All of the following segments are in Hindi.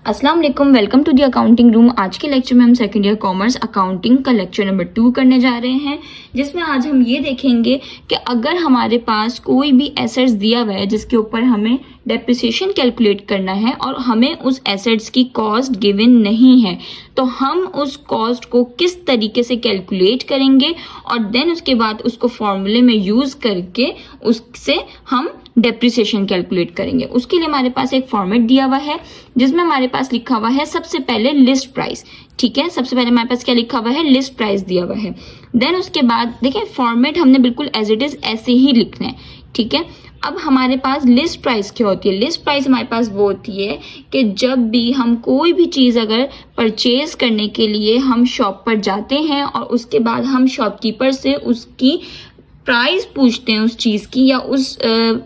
अस्सलाम वालेकुम, welcome to the accounting room. आज के लेक्चर में हम सेकंड ईयर कॉमर्स अकाउंटिंग का लेक्चर नंबर 2 करने जा रहे हैं, जिसमें आज हम ये देखेंगे कि अगर हमारे पास कोई भी एसेट्स दिया हुआ है जिसके ऊपर हमें डेप्रिसिएशन कैलकुलेट करना है और हमें उस एसेट्स की कॉस्ट गिवन नहीं है, तो हम उस कॉस्ट को किस तरीके से कैलकुलेट करेंगे और देन उसके बाद उसको फॉर्मूले में यूज करके उससे हम डेप्रिसिएशन कैलकुलेट करेंगे। उसके लिए हमारे पास एक फॉर्मेट दिया हुआ है जिसमें हमारे पास लिखा हुआ है सबसे पहले लिस्ट प्राइस। ठीक है, सबसे पहले हमारे पास क्या लिखा हुआ है, लिस्ट प्राइस दिया हुआ है। देन उसके बाद देखिए फॉर्मेट हमने बिल्कुल एज इट इज ऐसे ही लिखना है। ठीक है, अब हमारे पास लिस्ट प्राइस क्या होती है। लिस्ट प्राइस हमारे पास वो होती है कि जब भी हम कोई भी चीज अगर परचेज करने के लिए हम शॉप पर जाते हैं और उसके बाद हम शॉपकीपर से उसकी प्राइस पूछते हैं उस चीज की, या उस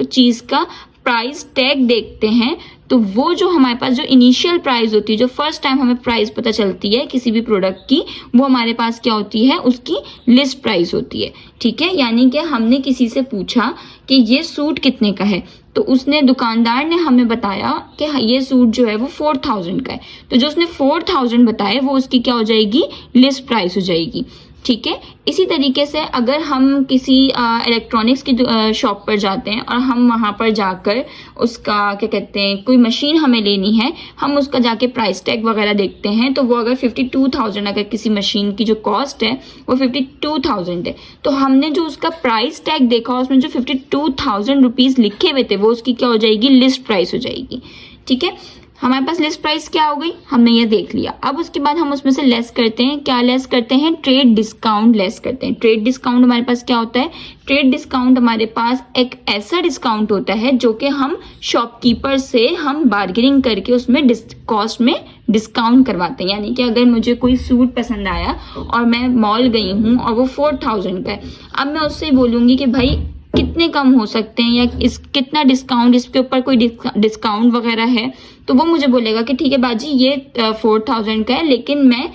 चीज का प्राइस टैग देखते हैं, तो वो जो हमारे पास जो इनिशियल प्राइस होती है, जो फर्स्ट टाइम हमें प्राइस पता चलती है किसी भी प्रोडक्ट की, वो हमारे पास क्या होती है, उसकी लिस्ट प्राइस होती है। ठीक है, यानी कि हमने किसी से पूछा कि ये सूट कितने का है, तो उसने दुकानदार ने हमें बताया कि ये सूट जो है वो 4000 का है, तो जो उसने 4000 बताया वो उसकी क्या हो जाएगी, लिस्ट प्राइस हो जाएगी। ठीक है, इसी तरीके से अगर हम किसी इलेक्ट्रॉनिक्स की शॉप पर जाते हैं और हम वहां पर जाकर उसका क्या कहते हैं, कोई मशीन हमें लेनी है, हम उसका जाके प्राइस टैग वगैरह देखते हैं, तो वो अगर 52,000 अगर किसी मशीन की जो कॉस्ट है वो 52,000 है, तो हमने जो उसका प्राइस टैग देखा उसमें जो 52,000 रुपीज लिखे हुए थे वो उसकी क्या हो जाएगी, लिस्ट प्राइस हो जाएगी। ठीक है, हमारे पास लिस्ट प्राइस क्या हो गई, हमने ये देख लिया। अब उसके बाद हम उसमें से लेस करते हैं, क्या लेस करते हैं, ट्रेड डिस्काउंट लेस करते हैं। ट्रेड डिस्काउंट हमारे पास क्या होता है, ट्रेड डिस्काउंट हमारे पास एक ऐसा डिस्काउंट होता है जो कि हम शॉपकीपर से हम बार्गेनिंग करके उसमें कॉस्ट में डिस्काउंट करवाते हैं। यानी कि अगर मुझे कोई सूट पसंद आया और मैं मॉल गई हूँ और वो 4000 का है, अब मैं उससे बोलूंगी कि भाई कितने कम हो सकते हैं, या इस कितना डिस्काउंट, इसके ऊपर कोई डिस्काउंट वगैरह है, तो वो मुझे बोलेगा कि ठीक है बाजी ये 4000 का है लेकिन मैं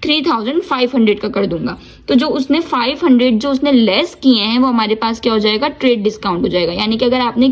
3500 का कर दूंगा। तो जो उसने 500 जो उसने लेस किए हैं वो हमारे पास क्या हो जाएगा, ट्रेड डिस्काउंट हो जाएगा। यानी कि अगर आपने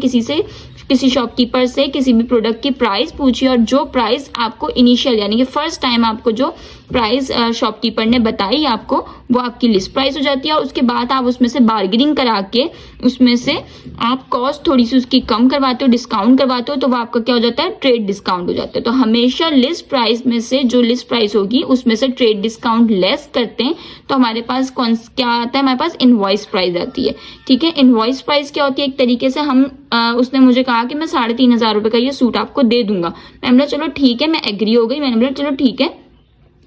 किसी शॉपकीपर से किसी भी प्रोडक्ट की प्राइस पूछी और जो प्राइस आपको इनिशियल यानी कि फर्स्ट टाइम आपको जो प्राइस शॉपकीपर ने बताई आपको, वो आपकी लिस्ट प्राइस हो जाती है, और उसके बाद आप उसमें से बार्गेनिंग करा के उसमें से आप कॉस्ट थोड़ी सी उसकी कम करवाते हो, डिस्काउंट करवाते हो, तो वो आपका क्या हो जाता है, ट्रेड डिस्काउंट हो जाता है। तो हमेशा लिस्ट प्राइस में से जो लिस्ट प्राइस होगी उसमें से ट्रेड डिस्काउंट लेस करते हैं, तो हमारे पास क्या आता है, हमारे पास इनवॉइस प्राइस आती है। ठीक है, इनवॉइस प्राइस क्या होती है, एक तरीके से हम उसने मुझे कहा कि मैं 3500 रुपए का ये सूट आपको दे दूंगा, मैंने बोला चलो ठीक है, मैं एग्री हो गई, मैंने बोला चलो ठीक है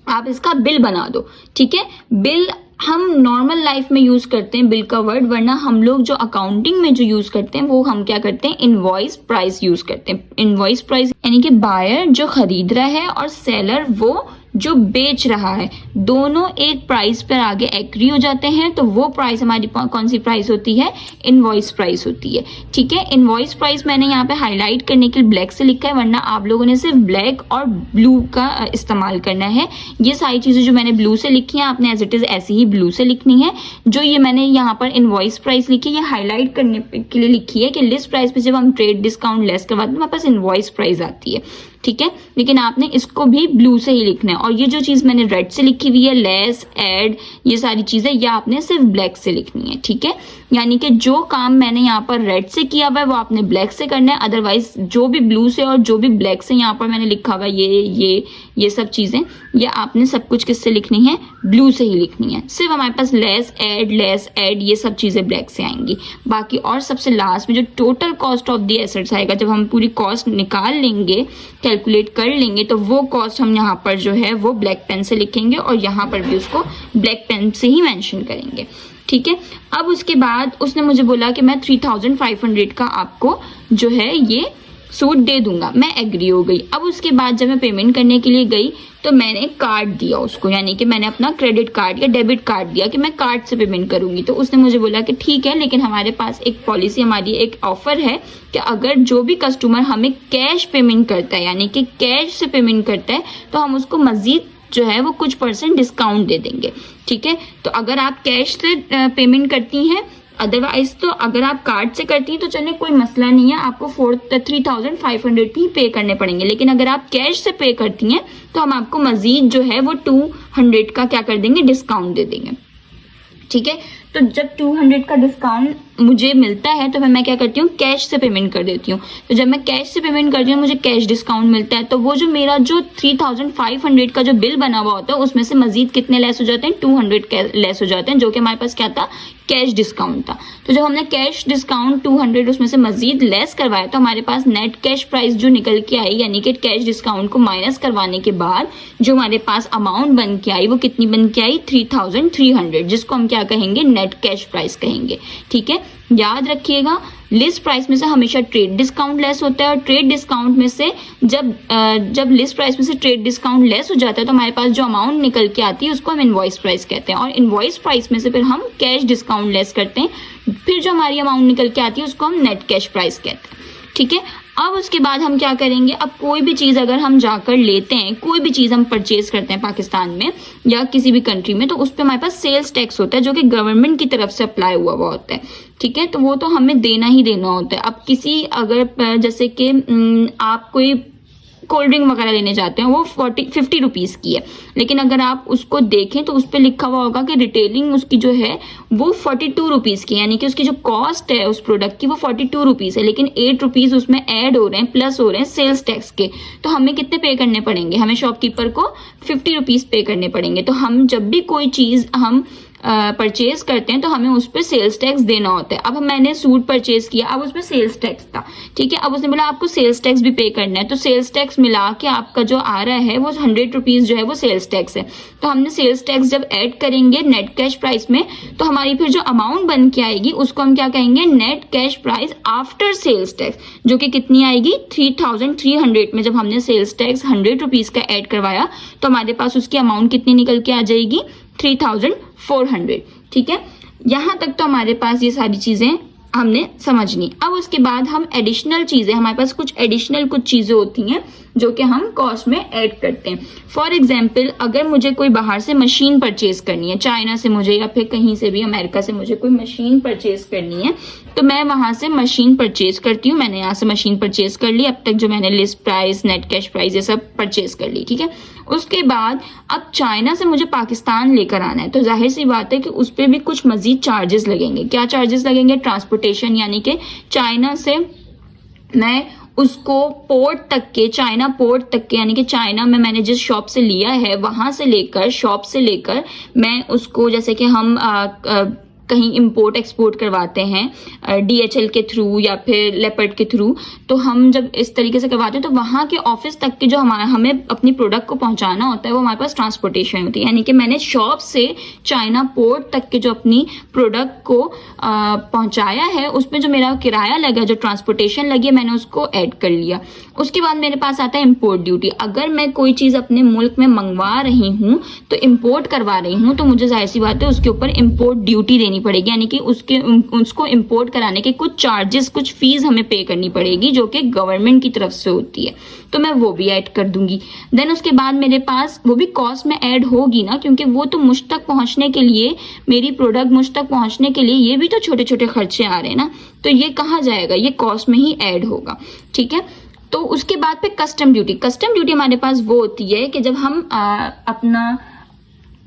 आप इसका बिल बना दो। ठीक है, बिल हम नॉर्मल लाइफ में यूज करते हैं बिल का वर्ड, वरना हम लोग जो अकाउंटिंग में जो यूज करते हैं वो हम क्या करते हैं, इनवॉइस प्राइस यूज करते हैं। इनवॉइस प्राइस यानी कि बायर जो खरीद रहा है और सेलर वो जो बेच रहा है, दोनों एक प्राइस पर आगे एग्री हो जाते हैं, तो वो प्राइस हमारी कौन सी प्राइस होती है, इनवॉइस प्राइस होती है। ठीक है, इनवॉइस प्राइस मैंने यहाँ पे हाईलाइट करने के लिए ब्लैक से लिखा है, वरना आप लोगों ने सिर्फ ब्लैक और ब्लू का इस्तेमाल करना है। ये सारी चीजें जो मैंने ब्लू से लिखी है आपने एज इट इज ऐसे ही ब्लू से लिखनी है। जो ये मैंने यहाँ पर इनवॉइस प्राइस लिखी है, ये हाईलाइट करने के लिए लिखी है कि लिस्ट प्राइस पे जब हम ट्रेड डिस्काउंट लेस करवाते हैं हमारे पास इनवॉइस प्राइस आती है। ठीक है, लेकिन आपने इसको भी ब्लू से ही लिखना है, और ये जो चीज मैंने रेड से लिखी हुई है, लेस, एड, ये सारी चीजें, ये आपने सिर्फ ब्लैक से लिखनी है। ठीक है, यानी कि जो काम मैंने यहाँ पर रेड से किया हुआ है वो आपने ब्लैक से करना है, अदरवाइज जो भी ब्लू से और जो भी ब्लैक से यहाँ पर मैंने लिखा हुआ है ये सब चीजें, ये आपने सब कुछ किससे लिखनी है, ब्लू से ही लिखनी है। सिर्फ हमारे पास लेस एड ये सब चीजें ब्लैक से आएंगी। बाकी और सबसे लास्ट में जो total cost of the assets आएगा, जब हम पूरी कॉस्ट निकाल लेंगे, कैलकुलेट कर लेंगे, तो वो कॉस्ट हम यहाँ पर जो है वो ब्लैक पेन से लिखेंगे और यहाँ पर भी उसको ब्लैक पेन से ही मेंशन करेंगे। ठीक है, अब उसके बाद उसने मुझे बोला कि मैं 3500 का आपको जो है ये सूट दे दूंगा, मैं एग्री हो गई। अब उसके बाद जब मैं पेमेंट करने के लिए गई तो मैंने कार्ड दिया उसको, यानी कि मैंने अपना क्रेडिट कार्ड या डेबिट कार्ड दिया कि मैं कार्ड से पेमेंट करूंगी। तो उसने मुझे बोला कि ठीक है, लेकिन हमारे पास एक पॉलिसी, हमारी एक ऑफर है कि अगर जो भी कस्टमर हमें कैश पेमेंट करता है, यानी कि कैश से पेमेंट करता है, तो हम उसको मजीद जो है वो कुछ % डिस्काउंट दे देंगे। ठीक है, तो अगर आप कैश से पेमेंट करती हैं अदरवाइज तो अगर आप कार्ड से करती हैं तो चलिए कोई मसला नहीं है, आपको 3,500 भी पे करने पड़ेंगे। लेकिन अगर आप कैश से पे करती हैं तो हम आपको मजीद जो है वो 200 का क्या कर देंगे, डिस्काउंट दे देंगे। ठीक है, तो जब 200 का डिस्काउंट मुझे मिलता है तो फिर मैं क्या करती हूँ, कैश से पेमेंट कर देती हूँ। तो जब मैं कैश से पेमेंट करती हूँ मुझे कैश डिस्काउंट मिलता है, तो वो जो मेरा जो 3,500 का जो बिल बना हुआ होता है उसमें से मजीद कितने लेस हो जाते हैं, 200 लेस हो जाते हैं, जो कि हमारे पास क्या था, कैश डिस्काउंट था। तो जब हमने कैश डिस्काउंट 200 उसमें से मजीद लेस करवाया तो हमारे पास नेट कैश प्राइस जो निकल के आई, यानी कि कैश डिस्काउंट को माइनस करवाने के बाद जो हमारे पास अमाउंट बन के आई वो कितनी बन के आई, 3,300, जिसको हम क्या कहेंगे, नेट कैश प्राइस कहेंगे। ठीक है, याद रखिएगा लिस्ट प्राइस में से हमेशा ट्रेड डिस्काउंट लेस होता है, और ट्रेड डिस्काउंट में से जब लिस्ट प्राइस में से ट्रेड डिस्काउंट लेस हो जाता है तो हमारे पास जो अमाउंट निकल के आती है उसको हम इनवॉइस प्राइस कहते हैं, और इनवॉइस प्राइस में से फिर हम कैश डिस्काउंट लेस करते हैं, फिर जो हमारी अमाउंट निकल के आती है उसको हम नेट कैश प्राइस कहते हैं। ठीक है, अब उसके बाद हम क्या करेंगे, अब कोई भी चीज़ अगर हम जाकर लेते हैं, कोई भी चीज़ हम परचेज करते हैं पाकिस्तान में या किसी भी कंट्री में, तो उस पर हमारे पास सेल्स टैक्स होता है जो कि गवर्नमेंट की तरफ से अप्लाई हुआ होता है। ठीक है, तो वो तो हमें देना ही देना होता है। अब किसी अगर जैसे कि आप कोई कोल्ड ड्रिंक वगैरह लेने जाते हैं वो 50 रुपीज़ की है, लेकिन अगर आप उसको देखें तो उस पर लिखा हुआ होगा कि रिटेलिंग उसकी जो है वो 42 रुपीज़ की, यानी कि उसकी जो कॉस्ट है उस प्रोडक्ट की वो 42 रुपीज़ है, लेकिन 8 रुपीज़ उसमें ऐड हो रहे हैं, प्लस हो रहे हैं सेल्स टैक्स के। तो हमें कितने पे करने पड़ेंगे, हमें शॉपकीपर को 50 रुपीज़ पे करने पड़ेंगे। तो हम जब भी कोई चीज़ हम परचेज करते हैं तो हमें उस पर सेल्स टैक्स देना होता है। अब मैंने सूट परचेज किया, अब उसमें सेल्स टैक्स था। ठीक है, अब उसने बोला आपको सेल्स टैक्स भी पे करना है, तो सेल्स टैक्स मिला के आपका जो आ रहा है वो 100 रुपीज़ जो है वो सेल्स टैक्स है। तो हमने सेल्स टैक्स जब ऐड करेंगे नेट कैश प्राइस में तो हमारी फिर जो अमाउंट बन के आएगी उसको हम क्या कहेंगे, net cash price after sales tax, जो कि कितनी आएगी, 3,300 में जब हमने सेल्स टैक्स 100 रुपीज़ का ऐड करवाया तो हमारे पास उसकी अमाउंट कितनी निकल के आ जाएगी, 3,400। ठीक है, यहां तक तो हमारे पास ये सारी चीजें हमने समझनी। अब उसके बाद हम एडिशनल चीजें, हमारे पास कुछ एडिशनल कुछ चीजें होती हैं जो कि हम कॉस्ट में ऐड करते हैं। फॉर एग्जाम्पल, अगर मुझे कोई बाहर से मशीन परचेज करनी है, चाइना से मुझे या फिर कहीं से भी अमेरिका से मुझे कोई मशीन परचेज करनी है, तो मैं वहां से मशीन परचेज करती हूँ। मैंने यहाँ से मशीन परचेज कर ली, अब तक जो मैंने list price, net cash price ये सब परचेज कर ली। ठीक है, उसके बाद अब चाइना से मुझे पाकिस्तान लेकर आना है, तो जाहिर सी बात है कि उस पर भी कुछ मजीद चार्जेस लगेंगे। क्या चार्जेस लगेंगे, ट्रांसपोर्टेशन, यानी कि चाइना से मैं उसको पोर्ट तक के, चाइना पोर्ट तक के, यानी कि चाइना में मैंने जिस शॉप से लिया है वहां से लेकर, शॉप से लेकर मैं उसको, जैसे कि हम कहीं इंपोर्ट एक्सपोर्ट करवाते हैं DHL के थ्रू या फिर लेपर्ड के थ्रू, तो हम जब इस तरीके से करवाते हैं तो वहाँ के ऑफिस तक के जो हमें अपनी प्रोडक्ट को पहुँचाना होता है वो हमारे पास ट्रांसपोर्टेशन होती है। यानी कि मैंने शॉप से चाइना पोर्ट तक के जो अपनी प्रोडक्ट को पहुँचाया है उसमें जो मेरा किराया लगा, जो ट्रांसपोर्टेशन लगी है, मैंने उसको ऐड कर लिया। उसके बाद मेरे पास आता है इम्पोर्ट ड्यूटी। अगर मैं कोई चीज़ अपने मुल्क में मंगवा रही हूँ, तो इम्पोर्ट करवा रही हूँ, तो मुझे जाहिर सी बात है उसके ऊपर इम्पोर्ट ड्यूटी देनी पड़ेगी, यानी कि उसको इंपोर्ट कराने के कुछ चार्जेस, कुछ फीस हमें पे करनी पड़ेगी जो कि गवर्नमेंट की तरफ से होती है, तो मैं वो भी ऐड कर दूंगी। देन उसके बाद मेरे पास वो भी कॉस्ट में ऐड होगी ना, क्योंकि वो तो मुझ तक पहुंचने के लिए, मेरी प्रोडक्ट मुझ तक पहुंचने के लिए ये भी तो छोटे छोटे खर्चे आ रहे हैं ना, तो ये कहाँ जाएगा, ये कॉस्ट में ही ऐड होगा। ठीक है, तो उसके बाद पे कस्टम ड्यूटी। कस्टम ड्यूटी हमारे पास वो होती है कि जब हम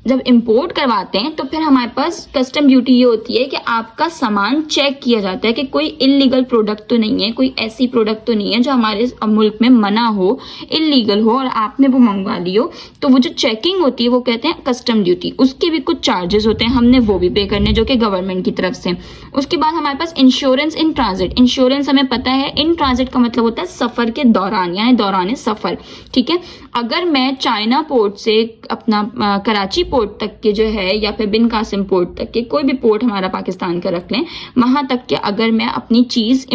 जब इंपोर्ट करवाते हैं तो फिर हमारे पास कस्टम ड्यूटी ये होती है कि आपका सामान चेक किया जाता है कि कोई इलीगल प्रोडक्ट तो नहीं है, कोई ऐसी प्रोडक्ट तो नहीं है जो हमारे मुल्क में मना हो, इलीगल हो और आपने वो मंगवा ली हो, तो वो जो चेकिंग होती है वो कहते हैं कस्टम ड्यूटी। उसके भी कुछ चार्जेस होते हैं, हमने वो भी पे करने जो कि गवर्नमेंट की तरफ से। उसके बाद हमारे पास इंश्योरेंस इन ट्रांजिट। इंश्योरेंस हमें पता है, इन ट्रांजिट का मतलब होता है सफर के दौरान, यानी दौरान सफर। ठीक है, अगर मैं चाइना पोर्ट से अपना कराची पोर्ट तक के जो है या फिर बिन कासिम पोर्ट तक के, कोई भी पोर्ट हमारा पाकिस्तान का रख लें, वहां तक के अगर मैं अपनी चीज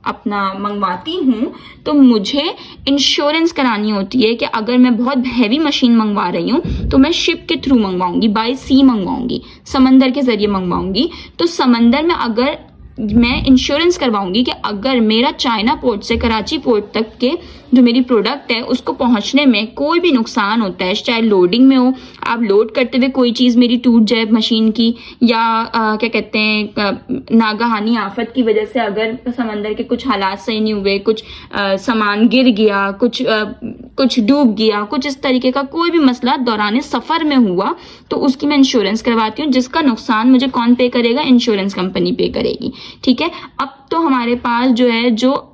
अपना मंगवाती हूँ तो मुझे इंश्योरेंस करानी होती है कि अगर मैं बहुत हैवी मशीन मंगवा रही हूँ तो मैं शिप के थ्रू मंगवाऊंगी, बाय सी मंगवाऊंगी, समंदर के जरिए मंगवाऊंगी। तो समंदर में अगर मैं इंश्योरेंस करवाऊंगी कि अगर मेरा चाइना पोर्ट से कराची पोर्ट तक के जो मेरी प्रोडक्ट है उसको पहुंचने में कोई भी नुकसान होता है, चाहे लोडिंग में हो, आप लोड करते हुए कोई चीज़ मेरी टूट जाए मशीन की, या क्या कहते हैं नागहानी आफत की वजह से अगर समंदर के कुछ हालात सही नहीं हुए, कुछ सामान गिर गया, कुछ डूब गया, कुछ इस तरीके का कोई भी मसला दौरान सफ़र में हुआ, तो उसकी मैं इंश्योरेंस करवाती हूँ, जिसका नुकसान मुझे कौन पे करेगा? इंश्योरेंस कंपनी पे करेगी। ठीक है। अब तो हमारे पास जो है, जो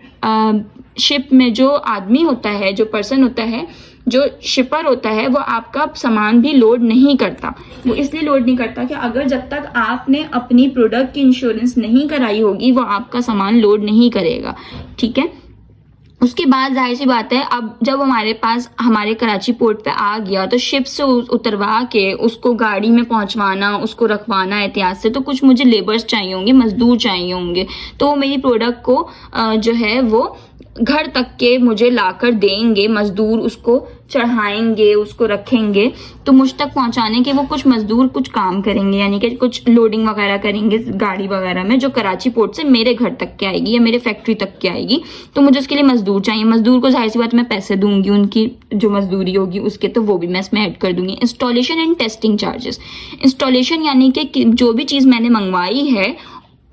शिप में जो आदमी होता है, जो पर्सन होता है, जो शिपर होता है, वो आपका सामान भी लोड नहीं करता। वो इसलिए लोड नहीं करता कि अगर जब तक आपने अपनी प्रोडक्ट की इंश्योरेंस नहीं कराई होगी, वो आपका सामान लोड नहीं करेगा। ठीक है। उसके बाद जाहिर सी बात है, अब जब हमारे पास हमारे कराची पोर्ट पे आ गया, तो शिप से उतरवा के उसको गाड़ी में पहुंचवाना, उसको रखवाना एहतियात से, तो कुछ मुझे लेबर्स चाहिए होंगे, मजदूर चाहिए होंगे, तो वो मेरी प्रोडक्ट को जो है वो घर तक के मुझे लाकर देंगे, मजदूर उसको चढ़ाएंगे, उसको रखेंगे, तो मुझ तक पहुंचाने के वो कुछ मजदूर कुछ काम करेंगे, यानी कि कुछ लोडिंग वगैरह करेंगे गाड़ी वगैरह में, जो कराची पोर्ट से मेरे घर तक के आएगी या मेरे फैक्ट्री तक के आएगी। तो मुझे उसके लिए मजदूर चाहिए। मजदूर को जाहिर सी बात मैं पैसे दूंगी, उनकी जो मजदूरी होगी उसके, तो वो भी मैं इसमें ऐड कर दूंगी। Installation and testing charges. Installation यानी कि जो भी चीज़ मैंने मंगवाई है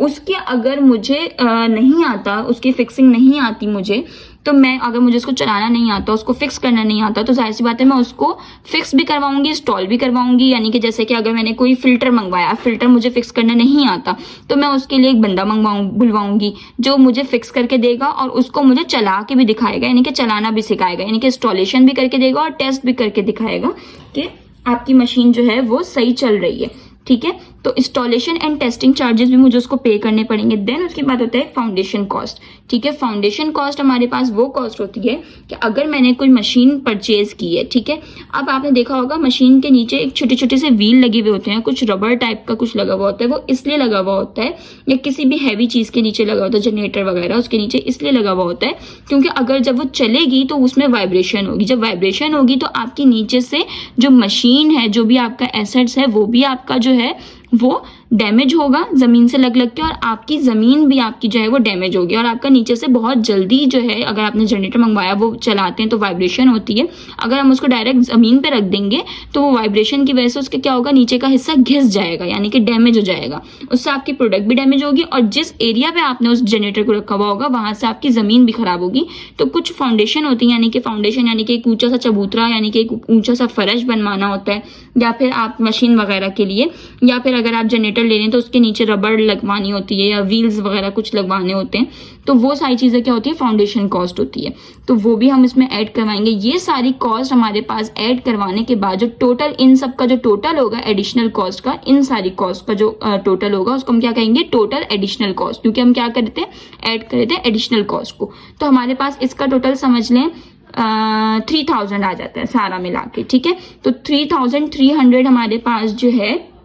उसके अगर मुझे नहीं आता, उसकी फिक्सिंग नहीं आती मुझे, तो मैं, अगर मुझे उसको चलाना नहीं आता, उसको फिक्स करना नहीं आता, तो जाहिर सी बात है मैं उसको फिक्स भी करवाऊंगी, इंस्टॉल भी करवाऊंगी। यानी कि जैसे कि अगर मैंने कोई फिल्टर मंगवाया, फिल्टर मुझे फिक्स करना नहीं आता, तो मैं उसके लिए एक बंदा बुलवाऊंगी जो मुझे फिक्स करके देगा और उसको मुझे चला के भी दिखाएगा, यानी कि चलाना भी सिखाएगा, यानी कि इंस्टॉलेशन भी करके देगा और टेस्ट भी करके दिखाएगा कि आपकी मशीन जो है वो सही चल रही है। ठीक है। तो इंस्टॉलेशन एंड टेस्टिंग चार्जेस भी मुझे उसको पे करने पड़ेंगे। देन उसके बाद होता है फाउंडेशन कॉस्ट। ठीक है। फाउंडेशन कॉस्ट हमारे पास वो कॉस्ट होती है कि अगर मैंने कोई मशीन परचेज की है, ठीक है, अब आपने देखा होगा मशीन के नीचे एक छोटे छोटे से व्हील लगे हुए होते हैं, कुछ रबर टाइप का कुछ लगा हुआ होता है, वो इसलिए लगा हुआ होता है, या किसी भी हैवी चीज के नीचे लगा होता है, जनरेटर वगैरह उसके नीचे इसलिए लगा हुआ होता है क्योंकि अगर जब वो चलेगी तो उसमें वाइब्रेशन होगी, जब वाइब्रेशन होगी तो आपकी नीचे से जो मशीन है, जो भी आपका एसेट्स है, वो भी आपका जो है वो डैमेज होगा जमीन से लग के, और आपकी जमीन भी आपकी जो है वो डैमेज होगी, और आपका नीचे से बहुत जल्दी जो है, अगर आपने जनरेटर मंगवाया वो चलाते हैं तो वाइब्रेशन होती है, अगर हम उसको डायरेक्ट जमीन पे रख देंगे तो वो वाइब्रेशन की वजह से उसके क्या होगा, नीचे का हिस्सा घिस जाएगा, यानी कि डैमेज हो जाएगा, उससे आपकी प्रोडक्ट भी डैमेज होगी, और जिस एरिया पे आपने उस जनरेटर को रखा हुआ होगा वहां से आपकी जमीन भी खराब होगी। तो कुछ फाउंडेशन होती है, यानी कि फाउंडेशन यानी कि एक ऊंचा सा चबूतरा, यानी कि एक ऊंचा सा फर्श बनवाना होता है, या फिर आप मशीन वगैरह के लिए, या फिर अगर आप जनरेटर ले रहे हैं तो उसके नीचे रबड़ लगवानी होती है या व्हील्स वगैरह कुछ लगवाने होते हैं, तो वो सारी चीजें क्या होती है, फाउंडेशन कॉस्ट होती है, तो वो भी हम इसमें ऐड करवाएंगे। ये सारी कॉस्ट हमारे पास ऐड करवाने के बाद जो टोटल, इन सब का जो टोटल होगा एडिशनल कॉस्ट का, इन सारी कॉस्ट का जो टोटल होगा उसको हम क्या कहेंगे, टोटल एडिशनल कॉस्ट, क्योंकि हम क्या करते हैं, ऐड कर देते हैं एडिशनल कॉस्ट को। तो हमारे पास इसका टोटल समझ लें 3000 आ जाता है सारा मिला के। ठीक है। तो 3300 हमारे पास जो है,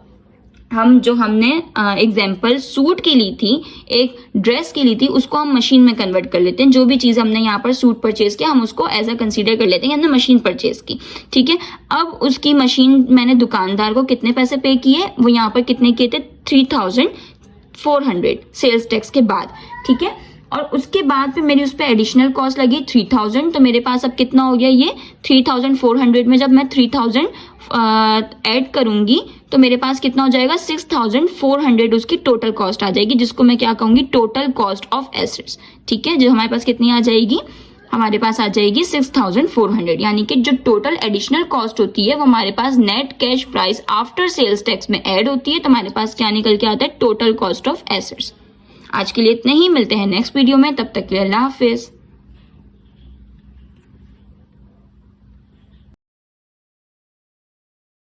जो हमने एग्जाम्पल सूट की ली थी, एक ड्रेस की ली थी, उसको हम मशीन में कन्वर्ट कर लेते हैं। जो भी चीज़ हमने यहाँ पर सूट परचेज किया हम उसको एज अ कंसीडर कर लेते हैं, हमने मशीन परचेज की। ठीक है। अब उसकी मशीन मैंने दुकानदार को कितने पैसे पे किए, वो यहाँ पर कितने किए थे, 3400 सेल्स टैक्स के बाद। ठीक है। और उसके बाद फिर मेरी उस पर एडिशनल कॉस्ट लगी 3000, तो मेरे पास अब कितना हो गया, ये 3400 में जब मैं 3000 ऐड करूंगी तो मेरे पास कितना हो जाएगा, 6400 उसकी टोटल कॉस्ट आ जाएगी, जिसको मैं क्या कहूंगी, टोटल कॉस्ट ऑफ एसेट्स। ठीक है। जो हमारे पास कितनी आ जाएगी, हमारे पास आ जाएगी 6400, यानी कि जो टोटल एडिशनल कॉस्ट होती है वो हमारे पास net cash price after sales tax में ऐड होती है, तो हमारे पास क्या निकल के आता है, टोटल कॉस्ट ऑफ एसेट्स। आज के लिए इतने ही, मिलते हैं नेक्स्ट वीडियो में, तब तक के लिए अल्लाह हाफिज।